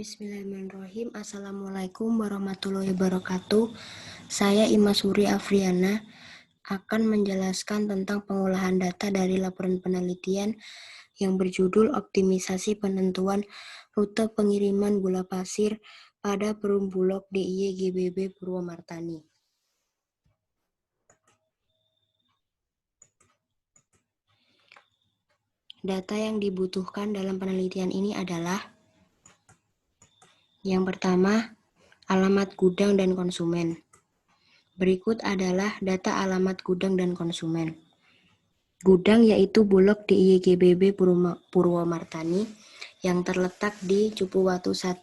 Bismillahirrahmanirrahim. Assalamualaikum warahmatullahi wabarakatuh. Saya Imasuri Afriana akan menjelaskan tentang pengolahan data dari laporan penelitian yang berjudul Optimisasi Penentuan Rute Pengiriman Gula Pasir pada Perum Bulog DIY GBB Purwomartani. Data yang dibutuhkan dalam penelitian ini adalah yang pertama, alamat gudang dan konsumen. Berikut adalah data alamat gudang dan konsumen. Gudang yaitu Bulog DIY GBB Purwomartani yang terletak di Cupuwatu 1,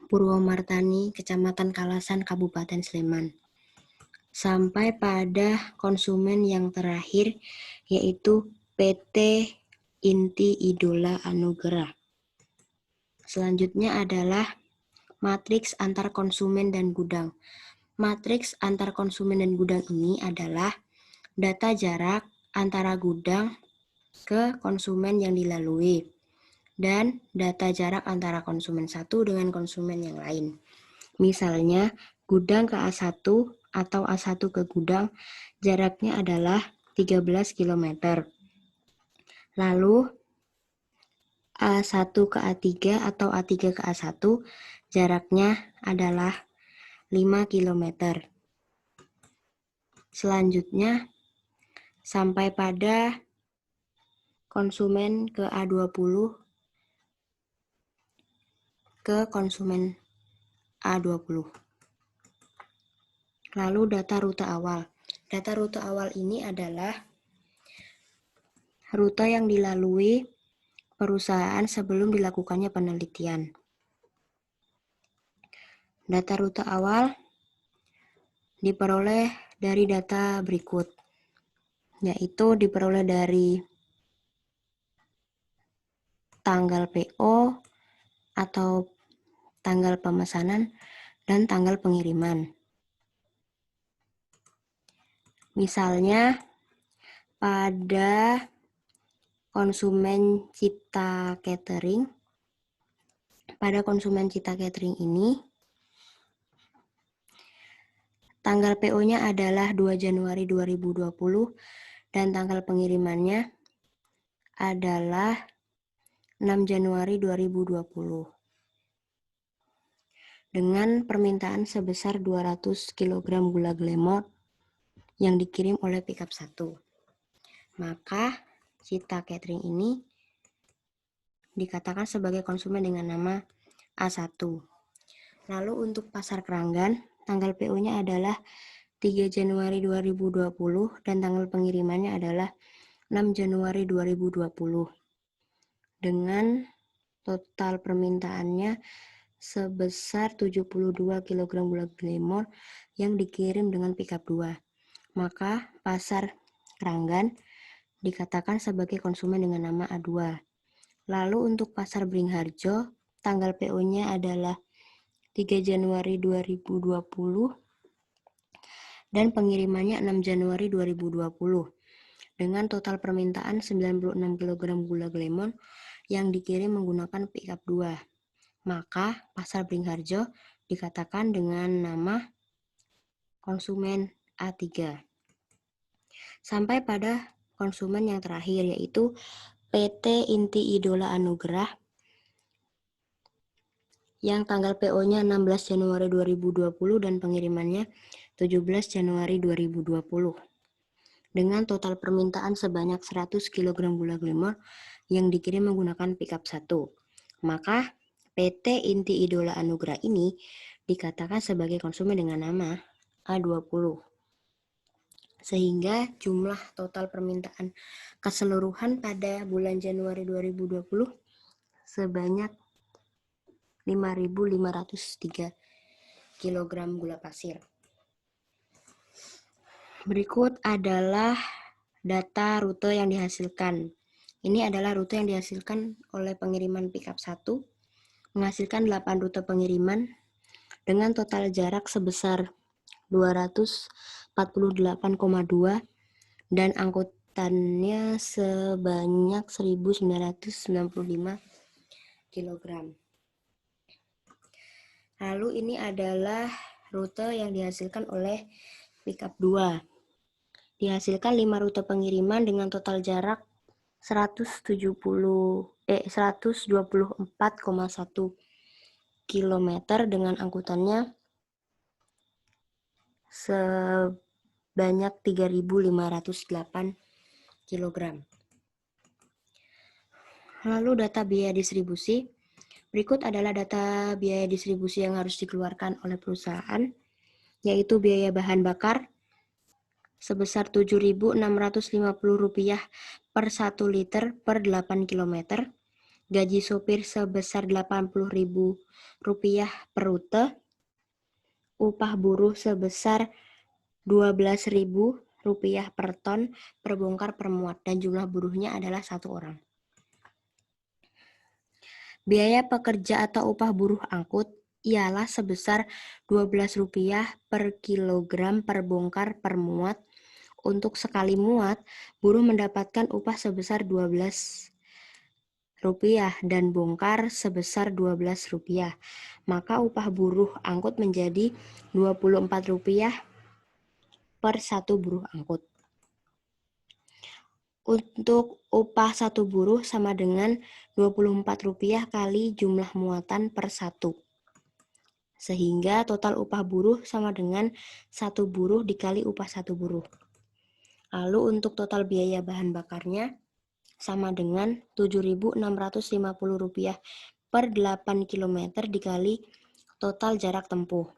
Purwomartani, Kecamatan Kalasan, Kabupaten Sleman. Sampai pada konsumen yang terakhir yaitu PT Inti Idola Anugerah. Selanjutnya adalah matriks antar konsumen dan gudang. Matriks antar konsumen dan gudang ini adalah data jarak antara gudang ke konsumen yang dilalui dan data jarak antara konsumen satu dengan konsumen yang lain. Misalnya, gudang ke A1 atau A1 ke gudang jaraknya adalah 13 km. Lalu, A1 ke A3 atau A3 ke A1 jaraknya adalah 5 km. Selanjutnya, sampai pada konsumen ke A20 ke konsumen A20. Lalu data rute awal. Data rute awal ini adalah rute yang dilalui perusahaan sebelum dilakukannya penelitian. Data rute awal diperoleh dari data berikut, yaitu diperoleh dari tanggal PO atau tanggal pemesanan dan tanggal pengiriman. Misalnya, pada konsumen Cipta Catering, ini, tanggal PO-nya adalah 2 Januari 2020 dan tanggal pengirimannya adalah 6 Januari 2020. Dengan permintaan sebesar 200 kg gula Glemor yang dikirim oleh pickup 1. Maka Cipta Catering ini dikatakan sebagai konsumen dengan nama A1. Lalu untuk pasar Keranggan, tanggal PO-nya adalah 3 Januari 2020 dan tanggal pengirimannya adalah 6 Januari 2020. Dengan total permintaannya sebesar 72 kg gula Glemor yang dikirim dengan pickup 2. Maka pasar Keranggan dikatakan sebagai konsumen dengan nama A2. Lalu untuk pasar Beringharjo, tanggal PO-nya adalah 3 Januari 2020 dan pengirimannya 6 Januari 2020 dengan total permintaan 96 kg gula Glemor yang dikirim menggunakan pickup 2. Maka pasar Beringharjo dikatakan dengan nama konsumen A3. Sampai pada konsumen yang terakhir yaitu PT Inti Idola Anugerah yang tanggal PO-nya 16 Januari 2020 dan pengirimannya 17 Januari 2020 dengan total permintaan sebanyak 100 kg gula Glemor yang dikirim menggunakan pickup 1. Maka PT Inti Idola Anugerah ini dikatakan sebagai konsumen dengan nama A20. Sehingga jumlah total permintaan keseluruhan pada bulan Januari 2020 sebanyak 5.503 kg gula pasir. Berikut adalah data rute yang dihasilkan. Ini adalah rute yang dihasilkan oleh pengiriman pickup 1, menghasilkan 8 rute pengiriman dengan total jarak sebesar 248,2 dan angkutannya sebanyak 1.995 kg. Lalu ini adalah rute yang dihasilkan oleh pickup 2. Dihasilkan 5 rute pengiriman dengan total jarak 124,1 km dengan angkutannya sebanyak 3.508 kg. Lalu data biaya distribusi. Berikut adalah data biaya distribusi yang harus dikeluarkan oleh perusahaan, yaitu biaya bahan bakar sebesar Rp7.650 per 1 liter per 8 km, gaji sopir sebesar Rp80.000 per rute, upah buruh sebesar Rp12.000 per ton per bongkar per muat, dan jumlah buruhnya adalah 1 orang. Biaya pekerja atau upah buruh angkut ialah sebesar Rp12 per kilogram per bongkar per muat. Untuk sekali muat, buruh mendapatkan upah sebesar Rp12 dan bongkar sebesar Rp12. Maka upah buruh angkut menjadi Rp24 per 1 buruh angkut. Untuk upah 1 buruh sama dengan Rp24 kali jumlah muatan per 1. Sehingga total upah buruh sama dengan 1 buruh dikali upah 1 buruh. Lalu untuk total biaya bahan bakarnya sama dengan Rp7.650 per 8 km dikali total jarak tempuh.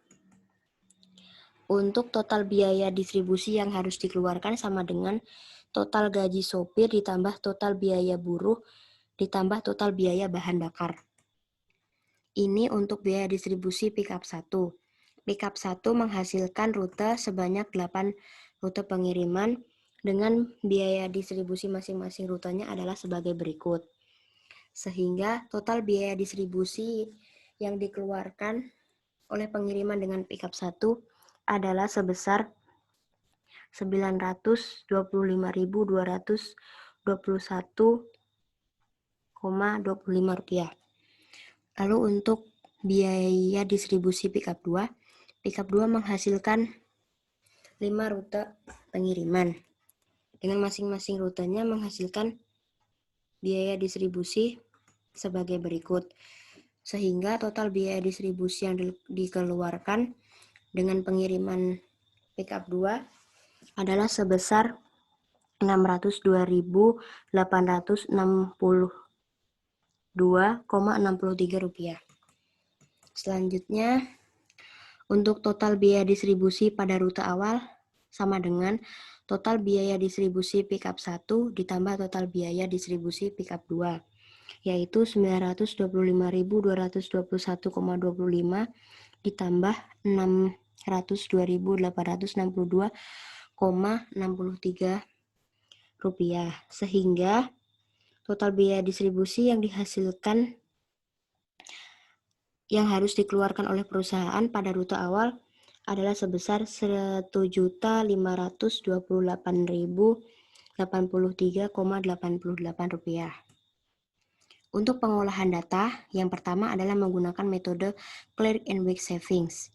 Untuk total biaya distribusi yang harus dikeluarkan sama dengan total gaji sopir ditambah total biaya buruh ditambah total biaya bahan bakar. Ini untuk biaya distribusi pickup 1. Pickup 1 menghasilkan rute sebanyak 8 rute pengiriman dengan biaya distribusi masing-masing rutenya adalah sebagai berikut. Sehingga total biaya distribusi yang dikeluarkan oleh pengiriman dengan pickup 1 adalah sebesar Rp925.221,25. Lalu untuk biaya distribusi pickup 2 menghasilkan 5 rute pengiriman. Dengan masing-masing rutenya menghasilkan biaya distribusi sebagai berikut. Sehingga total biaya distribusi yang dikeluarkan dengan pengiriman pickup 2 adalah sebesar Rp602.862,63. Selanjutnya, untuk total biaya distribusi pada rute awal sama dengan total biaya distribusi pickup 1 ditambah total biaya distribusi pickup 2, yaitu Rp922.221,25 ditambah Rp602.862,63. Sehingga total biaya distribusi yang dihasilkan yang harus dikeluarkan oleh perusahaan pada rute awal adalah sebesar Rp1.528.083,88. Untuk pengolahan data, yang pertama adalah menggunakan metode Clear and Week Savings.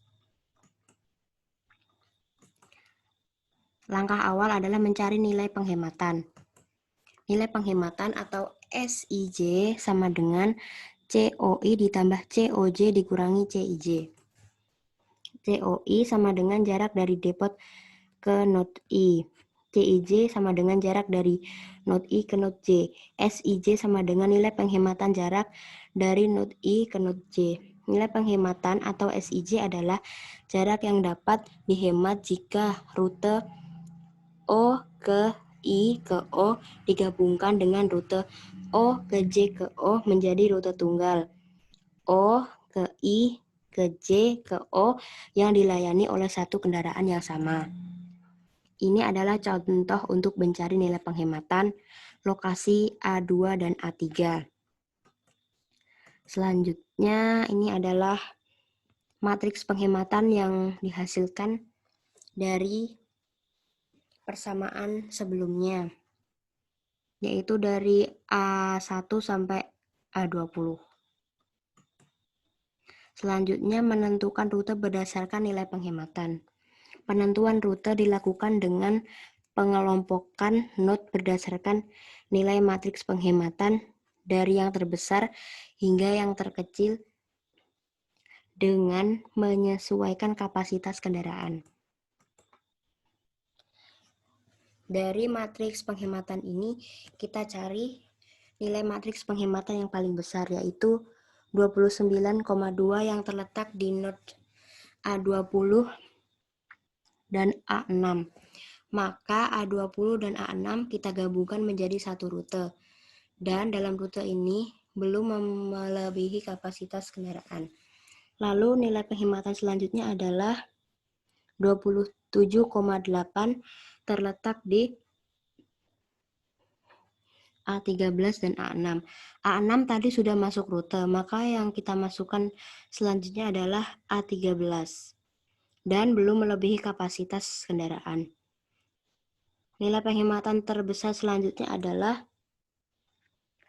Langkah awal adalah mencari nilai penghematan. Nilai penghematan atau SIJ sama dengan COI ditambah COJ dikurangi CIJ. COI sama dengan jarak dari depot ke node I. CIJ sama dengan jarak dari node I ke node J. SIJ sama dengan nilai penghematan jarak dari node I ke node J. Nilai penghematan atau SIJ adalah jarak yang dapat dihemat jika rute O ke I ke O digabungkan dengan rute O ke J ke O menjadi rute tunggal. O ke I ke J ke O yang dilayani oleh satu kendaraan yang sama. Ini adalah contoh untuk mencari nilai penghematan lokasi A2 dan A3. Selanjutnya ini adalah matriks penghematan yang dihasilkan dari persamaan sebelumnya, yaitu dari A1 sampai A20. Selanjutnya, menentukan rute berdasarkan nilai penghematan. Penentuan rute dilakukan dengan pengelompokan not berdasarkan nilai matriks penghematan dari yang terbesar hingga yang terkecil dengan menyesuaikan kapasitas kendaraan. Dari matriks penghematan ini, kita cari nilai matriks penghematan yang paling besar, yaitu 29,2 yang terletak di not A20 dan A6. Maka A20 dan A6 kita gabungkan menjadi satu rute. Dan dalam rute ini belum melebihi kapasitas kendaraan. Lalu nilai penghematan selanjutnya adalah 27,8 terletak di A13 dan A6. A6 tadi sudah masuk rute, maka yang kita masukkan selanjutnya adalah A13 dan belum melebihi kapasitas kendaraan. Nilai penghematan terbesar selanjutnya adalah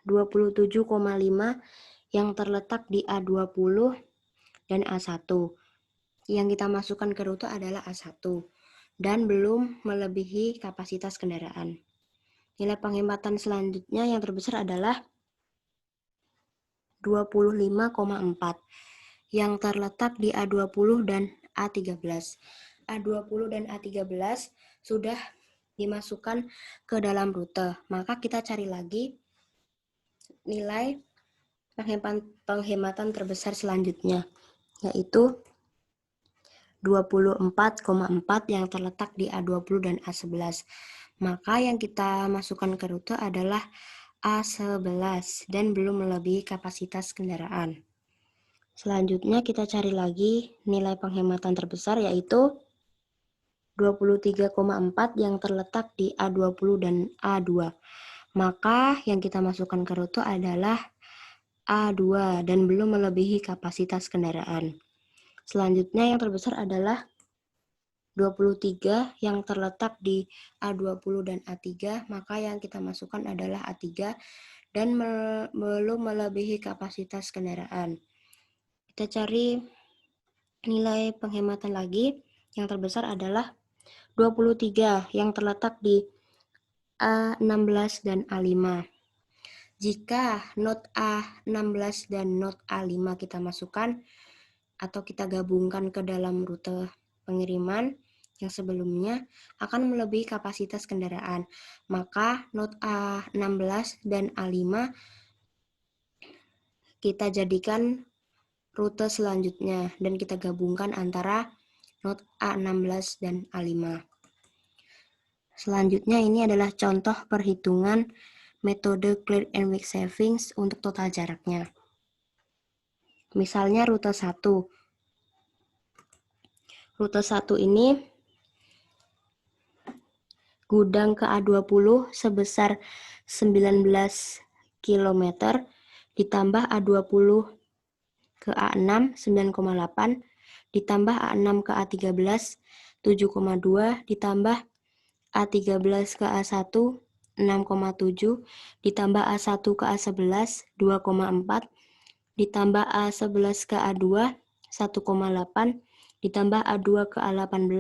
27,5 yang terletak di A20 dan A1. Yang kita masukkan ke rute adalah A1 dan belum melebihi kapasitas kendaraan. Nilai penghematan selanjutnya yang terbesar adalah 25,4 yang terletak di A20 dan A13. A20 dan A13 sudah dimasukkan ke dalam rute. Maka kita cari lagi nilai penghematan terbesar selanjutnya, yaitu 24,4 yang terletak di A20 dan A11. Maka yang kita masukkan ke rute adalah A11 dan belum melebihi kapasitas kendaraan. Selanjutnya kita cari lagi nilai penghematan terbesar, yaitu 23,4 yang terletak di A20 dan A2. Maka yang kita masukkan ke rute adalah A2 dan belum melebihi kapasitas kendaraan. Selanjutnya yang terbesar adalah 23 yang terletak di A20 dan A3, maka yang kita masukkan adalah A3 dan belum melebihi kapasitas kendaraan. Kita cari nilai penghematan lagi, yang terbesar adalah 23 yang terletak di A16 dan A5. Jika not A16 dan not A5 kita masukkan atau kita gabungkan ke dalam rute pengiriman yang sebelumnya akan melebihi kapasitas kendaraan. Maka not A16 dan A5 kita jadikan rute selanjutnya dan kita gabungkan antara not A16 dan A5. Selanjutnya ini adalah contoh perhitungan metode clear and weak savings untuk total jaraknya. Misalnya rute 1. Rute 1 ini gudang ke A20 sebesar 19 km ditambah A20 ke A6 9,8 ditambah A6 ke A13 7,2 ditambah A13 ke A1 6,7 ditambah A1 ke A11 2,4 ditambah A11 ke A2 1,8 ditambah A2 ke A18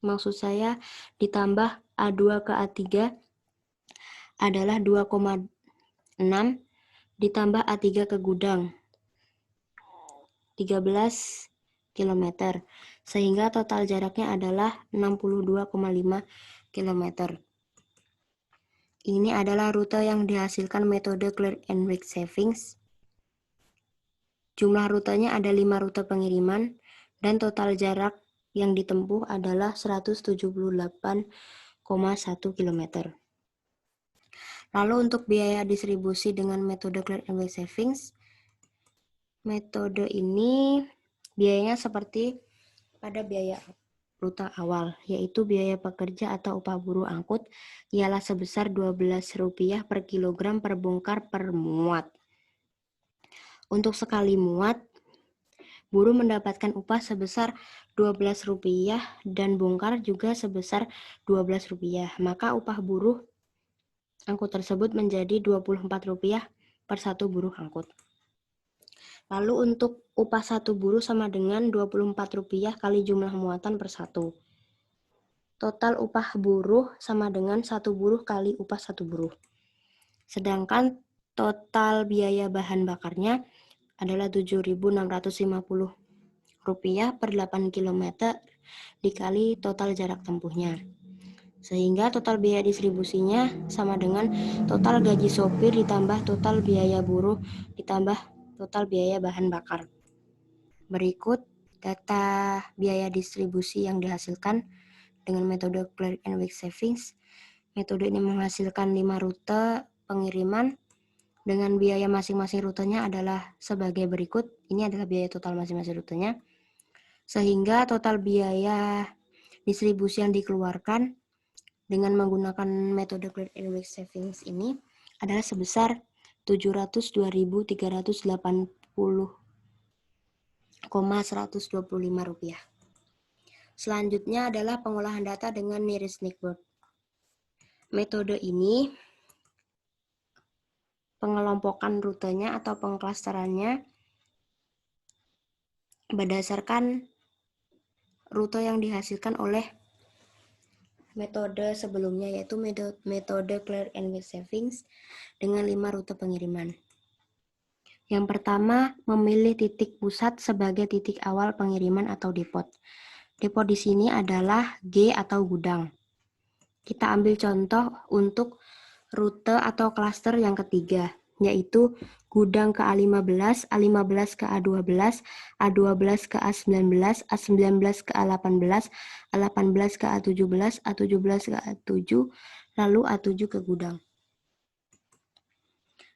maksud saya ditambah A2 ke A3 adalah 2,6 ditambah A3 ke gudang 13 km, sehingga total jaraknya adalah 62,5 km. Ini adalah rute yang dihasilkan metode clear and weak savings. Jumlah rutenya ada 5 rute pengiriman dan total jarak yang ditempuh adalah 178,1 km. Lalu untuk biaya distribusi dengan metode clear and weak savings, metode ini biayanya seperti pada biaya rute awal, yaitu biaya pekerja atau upah buruh angkut ialah sebesar Rp12 per kilogram per bongkar per muat. Untuk sekali muat, buruh mendapatkan upah sebesar Rp12 dan bongkar juga sebesar Rp12. Maka upah buruh angkut tersebut menjadi Rp24 per satu buruh angkut. Lalu untuk upah satu buruh sama dengan Rp24 kali jumlah muatan per satu. Total upah buruh sama dengan satu buruh kali upah satu buruh. Sedangkan total biaya bahan bakarnya adalah Rp7.650 per 8 km dikali total jarak tempuhnya. Sehingga total biaya distribusinya sama dengan total gaji sopir ditambah total biaya buruh ditambah total biaya bahan bakar. Berikut data biaya distribusi yang dihasilkan dengan metode Clear and Weak Savings. Metode ini menghasilkan 5 rute pengiriman dengan biaya masing-masing rutenya adalah sebagai berikut. Ini adalah biaya total masing-masing rutenya. Sehingga total biaya distribusi yang dikeluarkan dengan menggunakan metode Clear and Weak Savings ini adalah sebesar Rp702.380,125. Selanjutnya adalah pengolahan data dengan Nearest Neighbor. Metode ini pengelompokan rutenya atau pengklasterannya berdasarkan rute yang dihasilkan oleh metode sebelumnya, yaitu metode Clear and Weak Savings dengan 5 rute pengiriman. Yang pertama, memilih titik pusat sebagai titik awal pengiriman atau depot. Depot di sini adalah G atau gudang. Kita ambil contoh untuk rute atau klaster yang ketiga, yaitu gudang ke A15, A15 ke A12, A12 ke A19, A19 ke A18, A18 ke A17, A17 ke A7, lalu A7 ke gudang.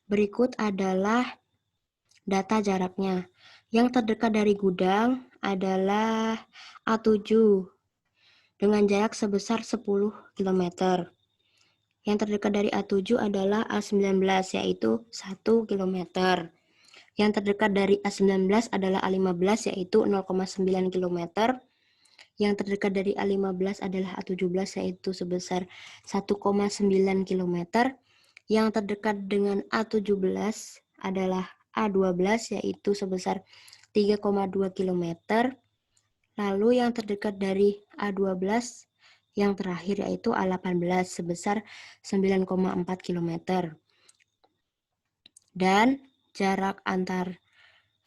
Berikut adalah data jaraknya. Yang terdekat dari gudang adalah A7 dengan jarak sebesar 10 km. Yang terdekat dari A7 adalah A19 yaitu 1 km. Yang terdekat dari A19 adalah A15 yaitu 0,9 km. Yang terdekat dari A15 adalah A17 yaitu sebesar 1,9 km. Yang terdekat dengan A17 adalah A12 yaitu sebesar 3,2 km. Lalu yang terdekat dari A12 yang terakhir yaitu A18 sebesar 9,4 km. Dan jarak antar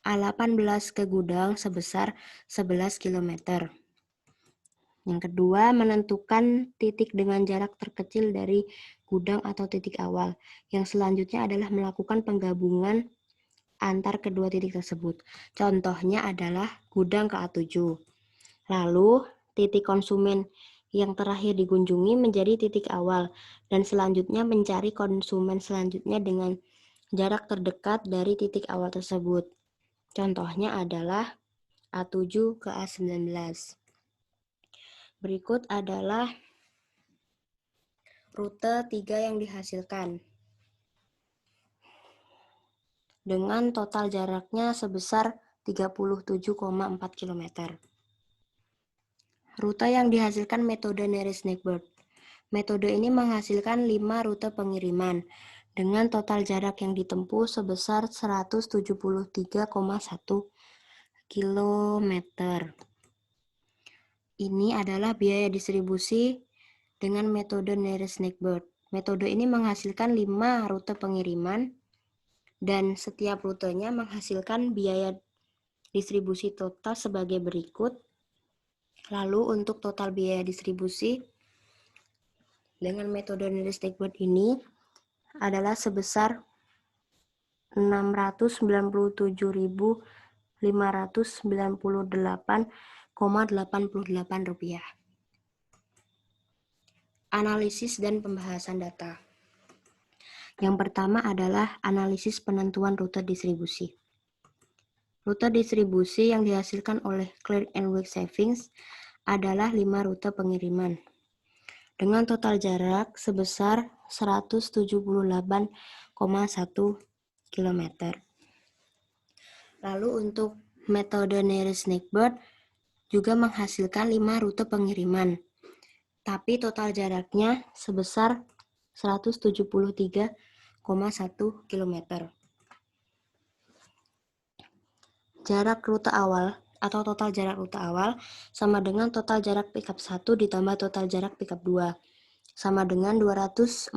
A18 ke gudang sebesar 11 km. Yang kedua, menentukan titik dengan jarak terkecil dari gudang atau titik awal. Yang selanjutnya adalah melakukan penggabungan antar kedua titik tersebut. Contohnya adalah gudang ke A7. Lalu, titik konsumen yang terakhir dikunjungi menjadi titik awal, dan selanjutnya mencari konsumen selanjutnya dengan jarak terdekat dari titik awal tersebut. Contohnya adalah A7 ke A19. Berikut adalah rute 3 yang dihasilkan dengan total jaraknya sebesar 37,4 km. Rute yang dihasilkan metode Nearest Neighbor. Metode ini menghasilkan 5 rute pengiriman dengan total jarak yang ditempuh sebesar 173,1 km. Ini adalah biaya distribusi dengan metode Nearest Neighbor. Metode ini menghasilkan 5 rute pengiriman dan setiap rutenya menghasilkan biaya distribusi total sebagai berikut. Lalu untuk total biaya distribusi dengan metode Nearest Neighbor ini adalah sebesar Rp699.598,88. Analisis dan pembahasan data. Yang pertama adalah analisis penentuan rute distribusi. Rute distribusi yang dihasilkan oleh Clear and Weak Savings adalah 5 rute pengiriman dengan total jarak sebesar 178,1 km. Lalu untuk metode Nearest Neighbor juga menghasilkan 5 rute pengiriman, tapi total jaraknya sebesar 173,1 km. jarak rute awal atau total jarak rute awal sama dengan total jarak pickup 1 ditambah total jarak pickup 2 sama dengan 248,2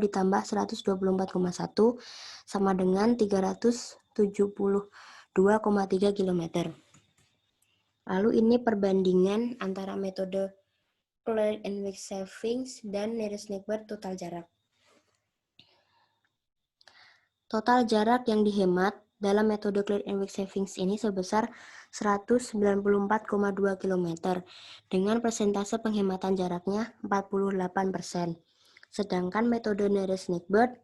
ditambah 124,1 sama dengan 372,3 km. Lalu ini perbandingan antara metode Clear and Weak Savings dan Nearest Neighbor total jarak. Total jarak yang dihemat dalam metode Clear and Weak Savings ini sebesar 194,2 km dengan persentase penghematan jaraknya 48%. Sedangkan metode Nearest Neighbor,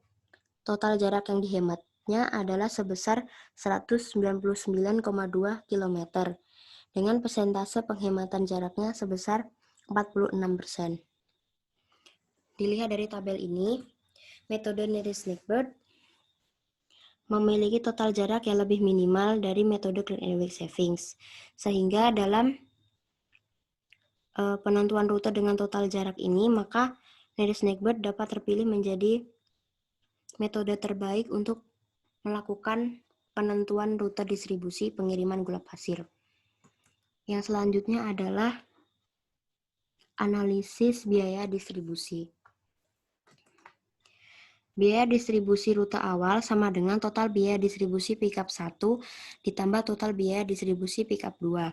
total jarak yang dihematnya adalah sebesar 199,2 km dengan persentase penghematan jaraknya sebesar 46%. Dilihat dari tabel ini, metode Nearest Neighbor memiliki total jarak yang lebih minimal dari metode Clear and Weak Savings. Sehingga dalam penentuan rute dengan total jarak ini, maka Nearest Neighbor dapat terpilih menjadi metode terbaik untuk melakukan penentuan rute distribusi pengiriman gula pasir. Yang selanjutnya adalah analisis biaya distribusi. Biaya distribusi rute awal sama dengan total biaya distribusi pickup 1 ditambah total biaya distribusi pickup 2,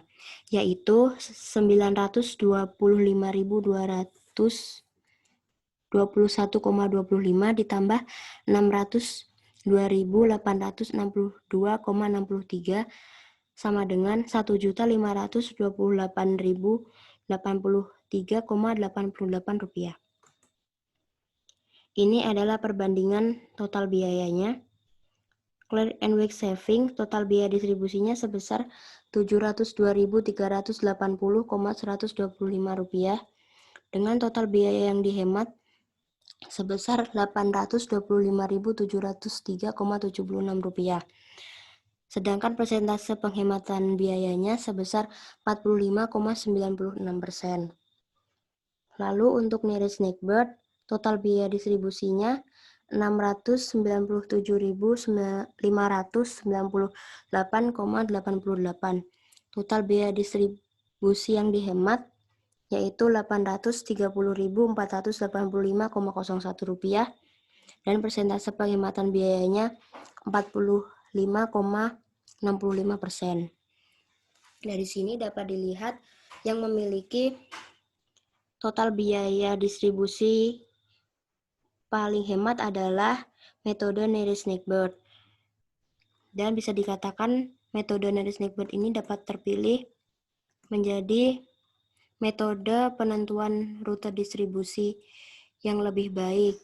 yaitu 922.221,25 ditambah 602.862,63 sama dengan 1.528.083,88 rupiah. Ini adalah perbandingan total biayanya. Clear and Weak Saving, total biaya distribusinya sebesar Rp702.380,125 dengan total biaya yang dihemat sebesar Rp825.703,76. Sedangkan persentase penghematan biayanya sebesar 45,96%. Lalu untuk Nearest Neighbor, total biaya distribusinya Rp619.598,88. Total biaya distribusi yang dihemat yaitu Rp830.485,01 dan persentase penghematan biayanya 45,65%. Dari sini dapat dilihat yang memiliki total biaya distribusi paling hemat adalah metode Nearest Neighbor. Dan bisa dikatakan metode Nearest Neighbor ini dapat terpilih menjadi metode penentuan rute distribusi yang lebih baik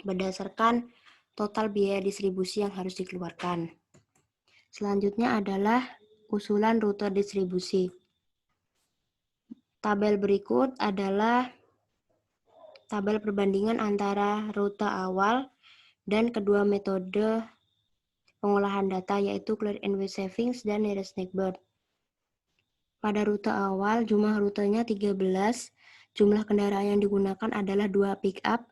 berdasarkan total biaya distribusi yang harus dikeluarkan. Selanjutnya adalah usulan rute distribusi. Tabel berikut adalah tabel perbandingan antara rute awal dan kedua metode pengolahan data yaitu Clear and Weak Savings dan Nearest Neighbor. Pada rute awal, jumlah rutenya 13, jumlah kendaraan yang digunakan adalah 2 pick-up,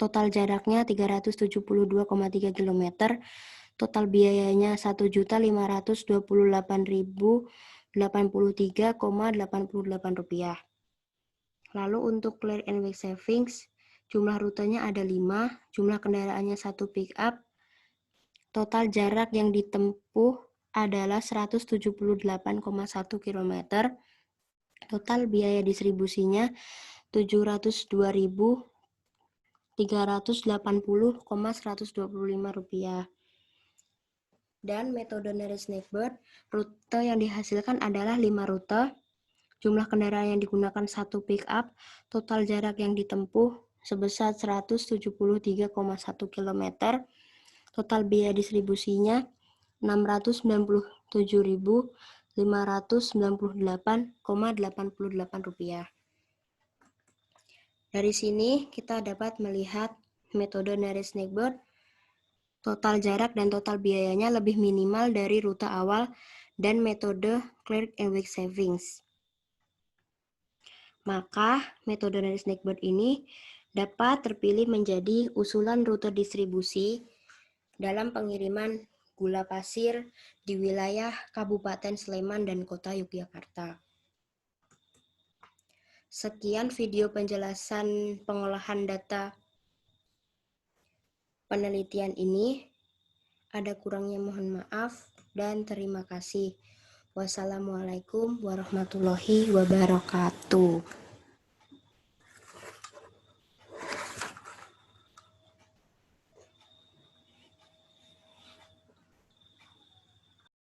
total jaraknya 372,3 km, total biayanya Rp1.528.083,88. Lalu untuk Clear and Weak Savings, jumlah rutenya ada 5, jumlah kendaraannya 1 pick-up, total jarak yang ditempuh adalah 178,1 km, total biaya distribusinya Rp702.380,125. Dan metode Nearest Neighbor, rute yang dihasilkan adalah 5 rute, jumlah kendaraan yang digunakan 1 pick-up, total jarak yang ditempuh sebesar 173,1 km, total biaya distribusinya Rp697.598,88. Dari sini kita dapat melihat metode Nearest Neighbor, total jarak dan total biayanya lebih minimal dari rute awal dan metode Clear and Weak Savings. Maka metode Nearest Neighbor ini dapat terpilih menjadi usulan rute distribusi dalam pengiriman gula pasir di wilayah Kabupaten Sleman dan Kota Yogyakarta. Sekian video penjelasan pengolahan data penelitian ini. Ada kurangnya mohon maaf dan terima kasih. Wassalamualaikum warahmatullahi wabarakatuh.